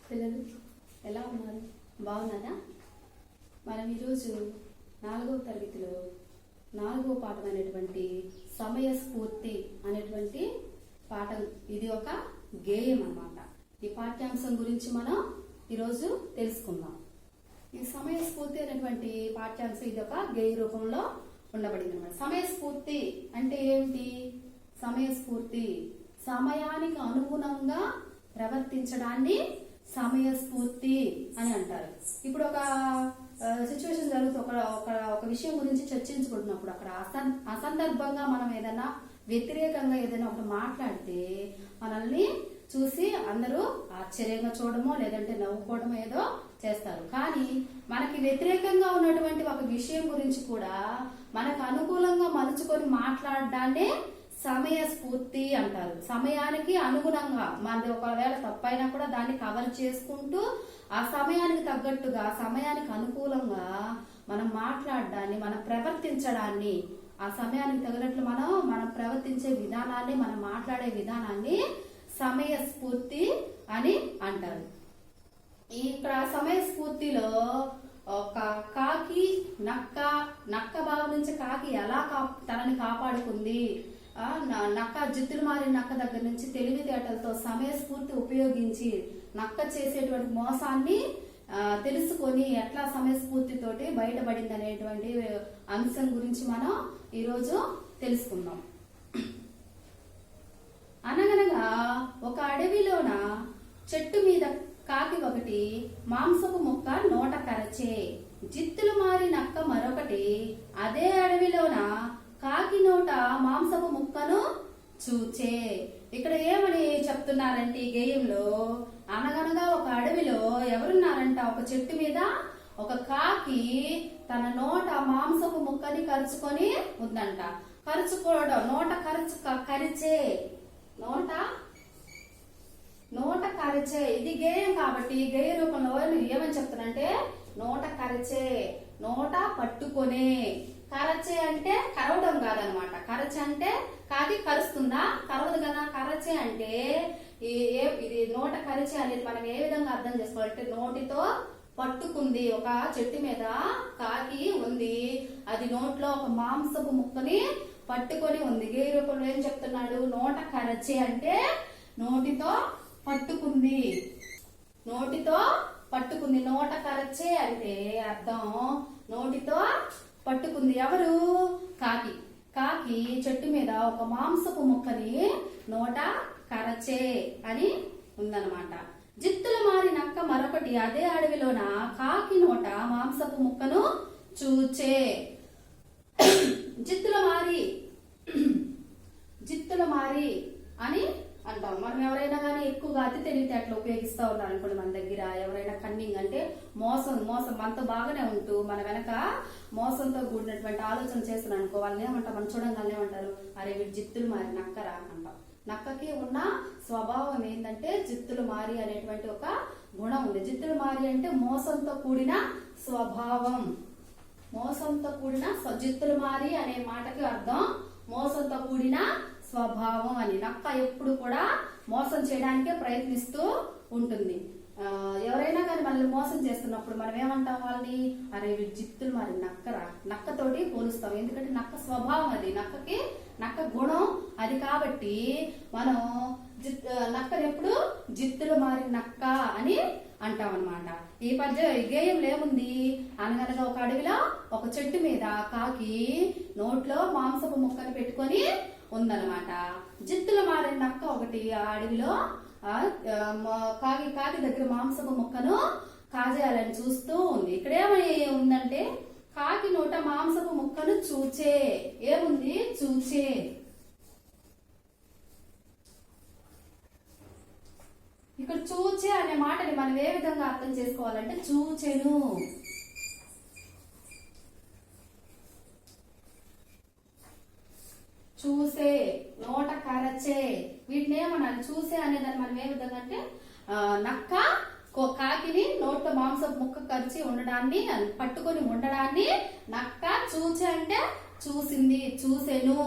పిల్లలు ఎలా ఉన్నారు? బాగున్నారా? మనం ఈరోజు 4వ తరగతిలో 4వ పాఠమైనటువంటి సమయస్ఫూర్తి అనేటువంటి పాఠం. ఇది ఒక గేయం అన్నమాట. ఈ పాఠ్యాంశం గురించి మనం ఈరోజు తెలుసుకుందాం. ఈ సమయస్ఫూర్తి అనేటువంటి పాఠ్యాంశం ఇది ఒక గేయ రూపంలో ఉండబడింది అన్నమాట. సమయస్ఫూర్తి అంటే ఏమిటి? సమయస్ఫూర్తి సమయానికి అనుగుణంగా ప్రవర్తించడాన్ని సమయస్ఫూర్తి అని అంటారు. ఇప్పుడు ఒక సిచ్యువేషన్ జరుగుతూ ఒక విషయం గురించి చర్చించుకుంటున్నప్పుడు అక్కడ అసందర్భంగా మనం ఏదైనా వ్యతిరేకంగా ఏదైనా ఒకటి మాట్లాడితే మనల్ని చూసి అందరూ ఆశ్చర్యంగా చూడమో లేదంటే నవ్వుకోవడమో ఏదో చేస్తారు. కానీ మనకి వ్యతిరేకంగా ఉన్నటువంటి ఒక విషయం గురించి కూడా మనకు అనుకూలంగా మలుచుకొని మాట్లాడడాన్నే సమయస్ఫూర్తి అంటారు. సమయానికి అనుగుణంగా మనది ఒకవేళ తప్పైనా కూడా దాన్ని కవర్ చేసుకుంటూ ఆ సమయానికి తగ్గట్టుగా సమయానికి అనుకూలంగా మనం మాట్లాడడాన్ని, మనం ప్రవర్తించడాన్ని, ఆ సమయానికి తగినట్లు మనం ప్రవర్తించే విధానాన్ని, మనం మాట్లాడే విధానాన్ని సమయస్ఫూర్తి అని అంటారు. ఇక్కడ సమయస్ఫూర్తిలో ఒక కాకి నక్క భావం నుంచి కాకి ఎలా తనని కాపాడుకుంది, నక్క జిత్తులు మారిన నక్క దగ్గర నుంచి తెలివితేటలతో సమయస్ఫూర్తి ఉపయోగించి నక్క చేసేటువంటి మోసాన్ని తెలుసుకొని ఎట్లా సమయస్ఫూర్తితోటి బయటపడింది అనేటువంటి అంశం గురించి మనం ఈరోజు తెలుసుకుందాం. అనగనగా ఒక అడవిలోన చెట్టు మీద కాకి ఒకటి మాంసపు ముక్క నోట కరచే, జిత్తులు మారి నక్క మరొకటి అదే అడవిలోన కాకి నోట మాంసపు ముక్కను చూచే. ఇక్కడ ఏమని చెప్తున్నారంటే ఈ గేయంలో, అనగనగా ఒక అడవిలో ఎవరున్నారంట, ఒక చెట్టు మీద ఒక కాకి తన నోట మాంసపు ముక్కని కరుచుకొని ఉందంట. కరుచుకోవడం, కరిచే, నోట కరిచే. ఇది గేయం కాబట్టి గేయ రూపంలో ఏమని చెప్తానంటే నోట కరిచే, నోట పట్టుకొనే. కరచే అంటే కరవడం కాదనమాట. కరచే అంటే కాకి కరుస్తుందా? కరవదు కదా. కరచే అంటే ఇది నోట కరిచే అనేది మనం ఏ విధంగా అర్థం చేసుకోవాలంటే నోటితో పట్టుకుంది. ఒక చెట్టు మీద కాకి ఉంది, అది నోట్లో ఒక మాంసపు ముక్కని పట్టుకొని ఉంది. గేయ రూపంలో ఏం చెప్తున్నాడు? నోట కరచే అంటే నోటితో పట్టుకుంది, నోటితో పట్టుకుంది. నోట కరచే అంటే అర్థం నోటితో పట్టుకుంది. ఎవరు? కాకి. కాకి చెట్టు మీద ఒక మాంసపు ముక్కని నోట కరచే అని ఉందన్నమాట. జిత్తులు మారి నక్క మరొకటి అదే అడవిలోన కాకి నోట మాంసపు ముక్కను చూచే. జిత్తులు మారి అని అంటాం. మనం ఎవరైనా కానీ ఎక్కువగా అతి తెలివితేటలు ఉపయోగిస్తూ ఉన్నారు అనుకోండి, మన దగ్గర ఎవరైనా కన్నింగ్ అంటే మోసం మనతో బాగానే ఉంటూ మన వెనక మోసంతో కూడినటువంటి ఆలోచన చేస్తున్నాను అనుకో, వాళ్ళని ఏమంటాం, మనం చూడంగానే ఏమంటారు, అరే వీడు జిత్తులు మారి నక్కరా అంటాం. నక్కకి ఉన్న స్వభావం ఏంటంటే జిత్తులు మారి అనేటువంటి ఒక గుణం ఉంది. జిత్తులు మారి అంటే మోసంతో కూడిన స్వభావం. మోసంతో కూడిన జిత్తులు మారి అనే మాటకి అర్థం మోసంతో కూడిన స్వభావం అని. నక్క ఎప్పుడు కూడా మోసం చేయడానికే ప్రయత్నిస్తూ ఉంటుంది. ఎవరైనా కానీ మనల్ని మోసం చేస్తున్నప్పుడు మనం ఏమంటాం వాళ్ళని, అరే వీడు జిత్తులు మరి నక్కరా, నక్కతోటి పోలుస్తాం. ఎందుకంటే నక్క స్వభావం అది, నక్క గుణం అది. కాబట్టి మనం నక్కని ఎప్పుడు జిత్తులు మారి నక్క అని అంటాం అనమాట. ఈ గేయంలో ఏముంది, అనగనగా ఒక అడవిలో ఒక చెట్టు మీద కాకి నోట్లో మాంసపు ముక్కని పెట్టుకొని ఉందన్నమాట. జిత్తులు మారిన నక్క ఒకటి ఆ అడవిలో కాకి దగ్గర మాంసపు ముక్కను కాజేయాలని చూస్తూ ఉంది. ఇక్కడ ఏమని ఉందంటే కాకి నోట మాంసపు ముక్కను చూచే. ఏముంది? చూచే. ఇక్కడ చూచే అనే మాటని మనం ఏ విధంగా అర్థం చేసుకోవాలంటే చూచెను, చూసే, నోట కరచే, వీటిని ఏమన్నాను? చూసే అనేదాన్ని మనం ఏ విధంగా అంటే నక్క కాకిని నోట్లో మాంసం ముక్క కరిచి ఉండడాన్ని, పట్టుకొని ఉండడాన్ని నక్క చూచే అంటే చూసింది, చూసెను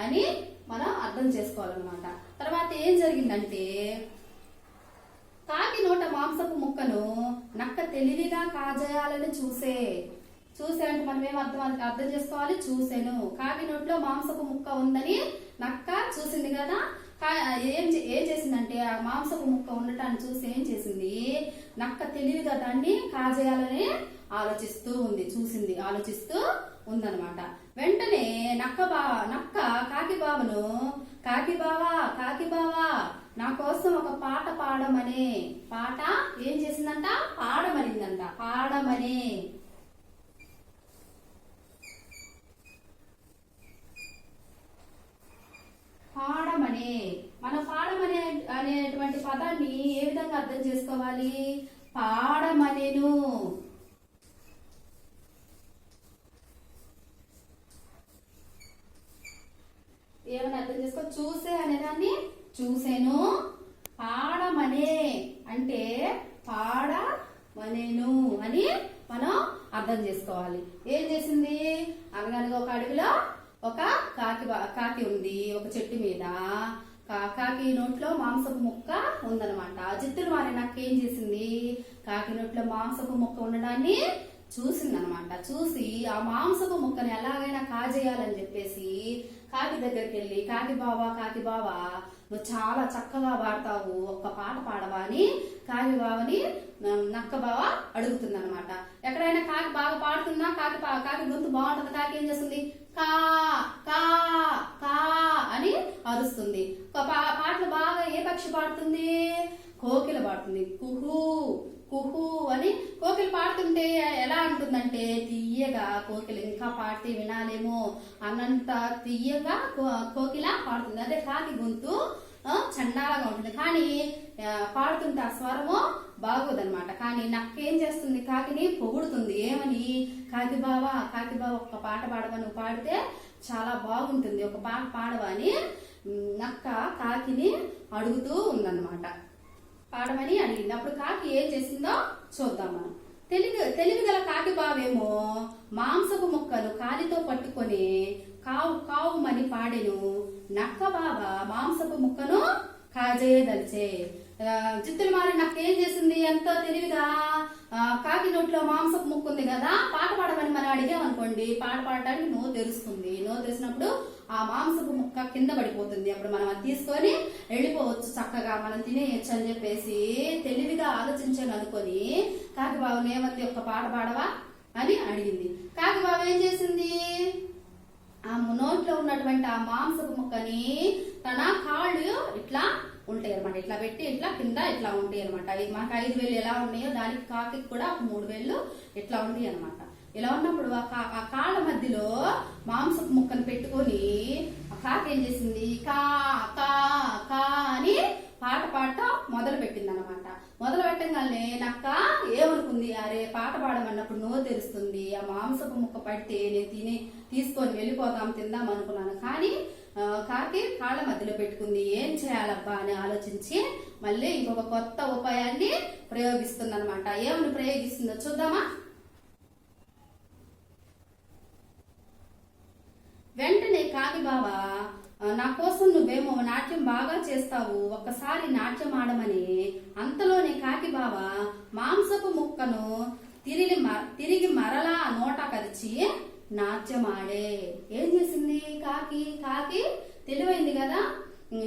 అని మనం అర్థం చేసుకోవాలన్నమాట. తర్వాత ఏం జరిగిందంటే కాకి నోట మాంసపు ముక్కను నక్క తెలివిగా కాజేయాలని చూసే అంటే మనం ఏం అర్థం చేసుకోవాలి? చూసాను. కాకి నోట్లో మాంసపు ముక్క ఉందని నక్క చూసింది కదా. ఏం చేసిందంటే ఆ మాంసపు ముక్క ఉండటాన్ని చూసి ఏం చేసింది? నక్క తెలివిగా దాన్ని కాజేయాలని ఆలోచిస్తూ ఉందన్నమాట. వెంటనే నక్క కాకి బావను కాకి బావా నా కోసం ఒక పాట పాడమనే పాట ఏం చేసిందంట? పాడమనిందంట. మనం పాడమనే అనేటువంటి పదాన్ని ఏ విధంగా అర్థం చేసుకోవాలి? పాడమనేను. ఏమని అర్థం చేసుకో? చూసే అనేదాన్ని చూసాను. పాడమనే అంటే పాడమనేను అని మనం అర్థం చేసుకోవాలి. ఏం చేసింది? అనగనగా ఒక అడవిలో ఒక కాకి ఉంది. ఒక చెట్టు మీద కాకి నోట్లో మాంసపు ముక్క ఉందన్నమాట. జిత్తులు మారి నాకేం చేసింది? కాకి నోట్లో మాంసపు ముక్క ఉండడాన్ని చూసిందనమాట. చూసి ఆ మాంసపు ముక్కని ఎలాగైనా కాజేయాలని చెప్పేసి కాకి దగ్గరికి వెళ్ళి కాకి బావా నువ్వు చాలా చక్కగా పాడతావు, ఒక్క పాట పాడవా అని కాకి బావని నక్క బావ అడుగుతుందన్నమాట. ఎక్కడైనా కాకి బాగా పాడుతుందా? కాకి గొంతు బాగుంటుంది. కాకి ఏం చేస్తుంది? కా కా కా అని అరుస్తుంది. పాటలు బాగా ఏ పక్షి పాడుతుంది? కోకిల పాడుతుంది. కుహు కుహు అని కోకిల పాడుతుంటే ఎలా అంటుందంటే తీయగా. కోకిల ఇంకా పాడితే వినాలేమో అన్నంత తీయగా కోకిల పాడుతుంది. అదే కాకి గొంతు చండాలంగా ఉంటుంది, కానీ పాడుతుంటే ఆ స్వరము బాగోదన్నమాట. కానీ నక్కేం చేస్తుంది? కాకిని పొగుడుతుంది. ఏమని? కాకి బావా ఒక్క పాట పాడవా, నువ్వు పాడితే చాలా బాగుంటుంది, ఒక పాట పాడవా అని నక్క కాకిని అడుగుతూ ఉందన్నమాట. పాడమని అడిగింది. అప్పుడు కాకి ఏం చేసిందో చూద్దాం మనం. తెలివి గల కాకి బావేమో మాంసపు ముక్కను కాలితో పట్టుకొని కావుమని పాడెను. నక్క బావ మాంసపు ముక్కను కాజేయదలిచే. జిత్తులు మారి నక్కేం చేసింది? ఎంతో తెలివిగా కాకి నోట్లో మాంసపు ముక్కు ఉంది కదా, పాట పాడమని మనం అడిగామనుకోండి, పాట పాడటానికి నోరు తెరుస్తుంది. నోరు తెరిచినప్పుడు ఆ మాంసపు ముక్క కింద పడిపోతుంది. అప్పుడు మనం అది తీసుకొని వెళ్ళిపోవచ్చు, చక్కగా మనం తినేయచ్చు అని చెప్పేసి తెలివిగా ఆలోచించాను అనుకొని కాకి బాబుని ఏమంది? ఒక్క పాట పాడవా అని అడిగింది. కాకి బాబు ఏం చేసింది? ఆ నోట్లో ఉన్నటువంటి ఆ మాంసపు ముక్కని తన కాళ్ళు ఇట్లా ఉంటాయి అనమాట, ఇట్లా పెట్టి ఇట్లా కింద ఇట్లా ఉంటాయి అనమాట. మనకు 5 వేళ్ళు ఎలా ఉన్నాయో దానికి కాకి కూడా 3 వేళ్ళు ఇట్లా ఉంటాయి అనమాట. ఇలా ఉన్నప్పుడు ఆ కాళ్ళ మధ్యలో మాంసపు ముక్కను పెట్టుకొని ఆ కాకి ఏం చేసింది? కా కా కా అని పాట పాడటం మొదలు పెట్టింది అనమాట. మొదలు పెట్టగానే నక్క ఏమనుకుంది? అరే పాట పాడమన్నప్పుడు నోరు తెరుస్తుంది, ఆ మాంసపు ముక్క పడితే నేను తీసుకొని వెళ్ళిపోతాం, తిందాం అనుకున్నాను. కానీ కాకి కాళ్ళ మధ్యలో పెట్టుకుంది. ఏం చేయాలబ్బా అని ఆలోచించి మళ్ళీ ఇంకొక కొత్త ఉపాయాన్ని ప్రయోగిస్తుంది అనమాట. ఏమని ప్రయోగిస్తుందో చూద్దామా? వెంటనే కాకి బావ, నా కోసం నువ్వేమో నాట్యం బాగా చేస్తావు, ఒక్కసారి నాట్యం ఆడమని. అంతలోనే కాకి బావ మాంసపు ముక్కను తిరిగి మరలా నోట కరిచి నాట్యమాడే. ఏం చేసింది కాకి? తెలివైంది కదా.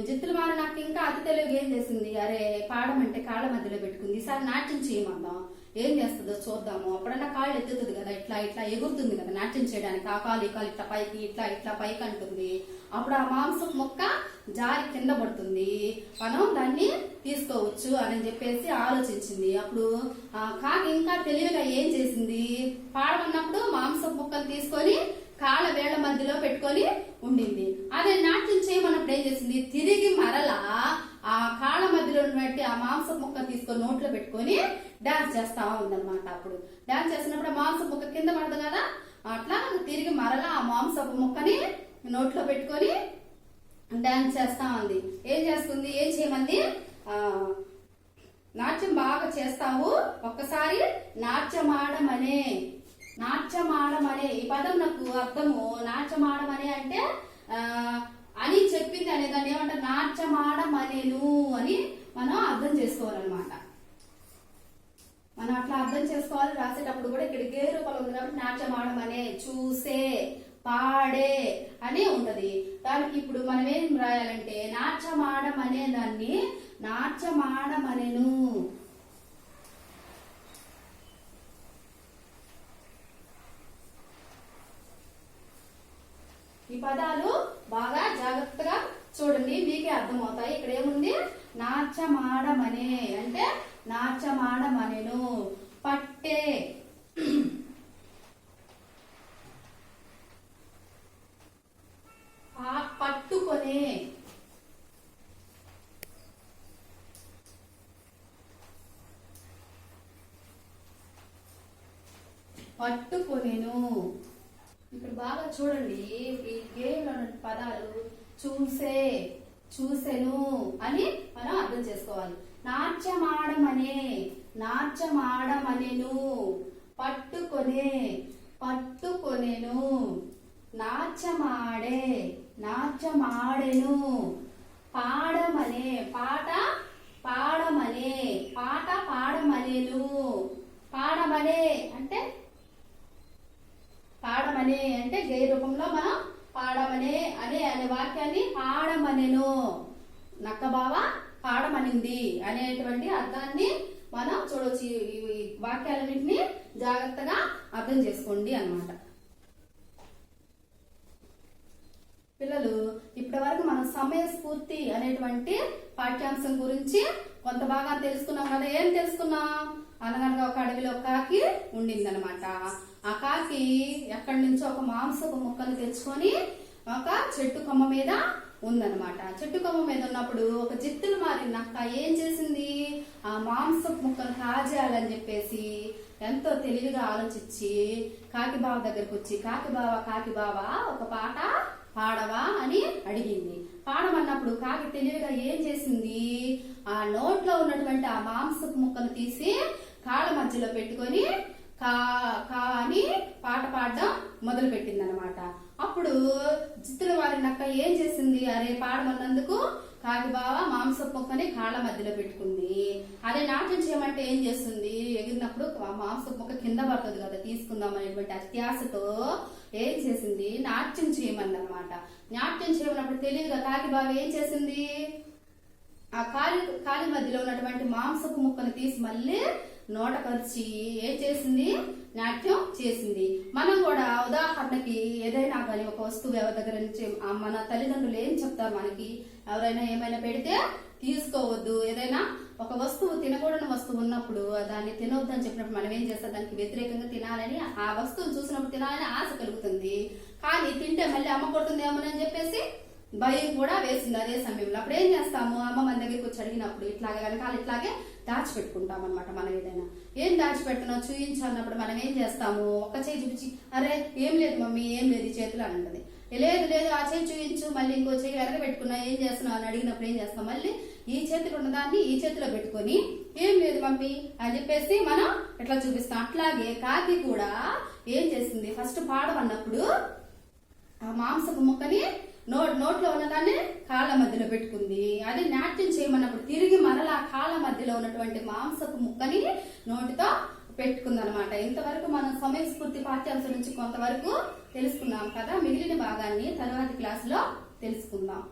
జిత్తులు మారి నాకు ఇంకా అతి తెలివిగా ఏం చేసింది? అరే పాడమంటే కాళ్ళ మధ్యలో పెట్టుకుంది, ఈసారి నాట్యం చేయమందాం, ఏం చేస్తుందో చూద్దాము. అప్పుడన్నా కాళ్ళు ఎత్తుతుంది కదా, ఇట్లా ఇట్లా ఎగురుతుంది కదా నాట్యం చేయడానికి. ఆ కాలు ఈ కాలు ఇట్లా పైకి ఇట్లా పైకి అంటుంది. అప్పుడు ఆ మాంసపు మొక్క జారి కింద పడుతుంది, మనం దాన్ని తీసుకోవచ్చు అని చెప్పేసి ఆలోచించింది. అప్పుడు కాకి ఇంకా తెలివిగా ఏం చేసింది? పాడమన్నప్పుడు మాంసపు మొక్కలు తీసుకొని కాళ్ళ వేళ్ల మధ్యలో పెట్టుకొని ఉండింది. అదే నాట్యం చేయమన్నప్పుడు ఏం చేసింది? తిరిగి మరలా ఆ కాళ్ళ మధ్యలో ఉన్నట్టు ఆ మాంసపు ముక్క తీసుకొని నోట్లో పెట్టుకొని డాన్స్ చేస్తా ఉందన్నమాట. అప్పుడు డాన్స్ చేసినప్పుడు ఆ మాంసపు ముక్క కింద పడదు కదా, అట్లా తిరిగి మరలా ఆ మాంసపు ముక్కని నోట్లో పెట్టుకొని డాన్స్ చేస్తా ఉంది. ఏం చేస్తుంది? ఏం చేయమంది? నాట్యం బాగా చేస్తావు, ఒక్కసారి నాట్యమాడమనే. ఈ పదం నాకు అర్థము. నాట్యమాడమనే అంటే అని చెప్పింది అనే దాన్ని ఏమంటారు? నాట్యమాడమనేను అని మనం అర్థం చేసుకోవాలన్నమాట. మనం అట్లా అర్థం చేసుకోవాలి. రాసేటప్పుడు కూడా ఇక్కడ గే రూపంలో ఉంది కాబట్టి నాట్యమాడమనే, చూసే, పాడే అని ఉంటది. దానికి ఇప్పుడు మనం ఏం రాయాలంటే నాట్యమాడమనే దాన్ని నాట్యమాడమనెను. ఈ పదాలు బాగా జాగ్రత్తగా చూడండి, మీకే అర్థమవుతాయి. ఇక్కడ ఏముంది, నాట్యమాడమనే అంటే నాట్యమాడమనెను. పట్టే, పట్టుకొనే, పట్టుకొనేను. ఇక్కడ బాగా చూడండి, ఈ గేమ్లో ఉన్న పదాలు చూసే, చూసెను అని మనం అర్థం చేసుకోవాలి. నాట్యమాడమనే, నాట్యమాడమనెను. పట్టుకొనే, పట్టుకొనెను. నాట్యమాడే, నాట్యమాడెను. పాడమనే, పాట పాడమనే, పాట పాడమనేను. పాడమనే అంటే పాడమనే అంటే గేయ రూపంలో మనం పాడమనే అనే వాక్యాన్ని పాడమనెను. నక్క బావ పాడమనింది అనేటువంటి అర్థాన్ని మనం చూడవచ్చు. ఈ వాక్యాలన్నింటినీ జాగ్రత్తగా అర్థం చేసుకోండి అన్నమాట. పిల్లలు, ఇప్పటి వరకు మనం సమయస్ఫూర్తి అనేటువంటి పాఠ్యాంశం గురించి కొంత బాగా తెలుసుకున్నాం కదా. ఏం తెలుసుకున్నాం? అనగనగా ఒక అడవిలో ఒక కాకి ఉండిందనమాట. ఆ కాకి ఎక్కడి నుంచో ఒక మాంసపు ముక్కను తెచ్చుకొని ఒక చెట్టు కొమ్మ మీద ఉందనమాట. చెట్టు కొమ్మ మీద ఉన్నప్పుడు ఒక జిత్తులు మారిన నక్క ఏం చేసింది, ఆ మాంసపు ముక్కను కాజేయాలని చెప్పేసి ఎంతో తెలివిగా ఆలోచించి కాకి బావ దగ్గరకు వచ్చి, కాకి బావ ఒక పాట పాడవా అని అడిగింది. పాడమన్నప్పుడు కాకి తెలివిగా ఏం చేసింది, ఆ నోట్లో ఉన్నటువంటి ఆ మాంసపు ముక్కను తీసి కాళ్ళ మధ్యలో పెట్టుకొని కా కా అని పాట పాడడం మొదలు పెట్టింది అనమాట. అప్పుడు జిత్తుల వారి నక్క ఏం చేసింది, అరే పాడమన్నందుకు కాకి బావ మాంసపు ముక్కని కాళ్ళ మధ్యలో పెట్టుకుంది. అదే నాట్యం చేయమంటే ఏం చేస్తుంది, ఎగిరినప్పుడు మాంసపు ముక్క కింద పడుతుంది కదా, తీసుకుందాం అనేటువంటి అత్యాశతో ఏం చేసింది, నాట్యం చేయమంది అనమాట. నాట్యం చేయమన్నప్పుడు తెలివిగా కాకి బావ ఏం చేసింది, ఆ కాలి మధ్యలో ఉన్నటువంటి మాంసపు ముక్కను తీసి మళ్ళీ నోట కరిచి ఏం చేసింది, నాట్యం చేసింది. మనం కూడా ఉదాహరణకి ఏదైనా కానీ ఒక వస్తువు ఎవరి దగ్గర నుంచి మన తల్లిదండ్రులు ఏం చెప్తారు, మనకి ఎవరైనా ఏమైనా పెడితే తీసుకోవద్దు, ఏదైనా ఒక వస్తువు తినకూడని వస్తువు ఉన్నప్పుడు దాన్ని తినవద్దు అని చెప్పినప్పుడు మనం ఏం చేస్తాం, దానికి వ్యతిరేకంగా తినాలని, ఆ వస్తువును చూసినప్పుడు తినాలని ఆశ కలుగుతుంది. కానీ తింటే మళ్ళీ అమ్మ కొడుతుందేమోనని చెప్పేసి భయం కూడా వేసింది అదే సమయంలో. అప్పుడు ఏం చేస్తాము, అమ్మ మన దగ్గరికి వచ్చి అడిగినప్పుడు ఇట్లాగే వెనకాల ఇట్లాగే దాచిపెట్టుకుంటాం అనమాట. మనం ఏదైనా ఏం దాచిపెడుతున్నావు చూయించన్నప్పుడు మనం ఏం చేస్తాము, ఒక చేయి చూపించి అరే ఏం లేదు మమ్మీ, ఏం లేదు ఈ చేతులు అని అంటది. లేదు ఆ చేయి చూయించు, మళ్ళీ ఇంకో చేయి వెనక పెట్టుకున్నా ఏం చేస్తున్నావు అని అడిగినప్పుడు ఏం చేస్తాం, మళ్ళీ ఈ చేతిలో ఉన్నదాన్ని ఈ చేతిలో పెట్టుకొని ఏం లేదు మమ్మీ అని చెప్పేసి మనం ఇట్లా చూపిస్తాం. అట్లాగే కాకి కూడా ఏం చేసింది, ఫస్ట్ పాడమన్నప్పుడు ఆ మాంసపు ముక్కని నోట్లో ఉన్నదాన్ని కాళ్ళ మధ్యలో పెట్టుకుంది. అది నాట్యం చేయమన్నప్పుడు తిరిగి మరలా కాళ్ళ మధ్యలో ఉన్నటువంటి మాంసపు ముక్కని నోటితో పెట్టుకుంది అనమాట. ఇంతవరకు మనం సమయస్ఫూర్తి పాఠ్యాంశం నుంచి కొంతవరకు తెలుసుకున్నాం కదా. మిగిలిన భాగాన్ని తర్వాతి క్లాసులో తెలుసుకుందాం.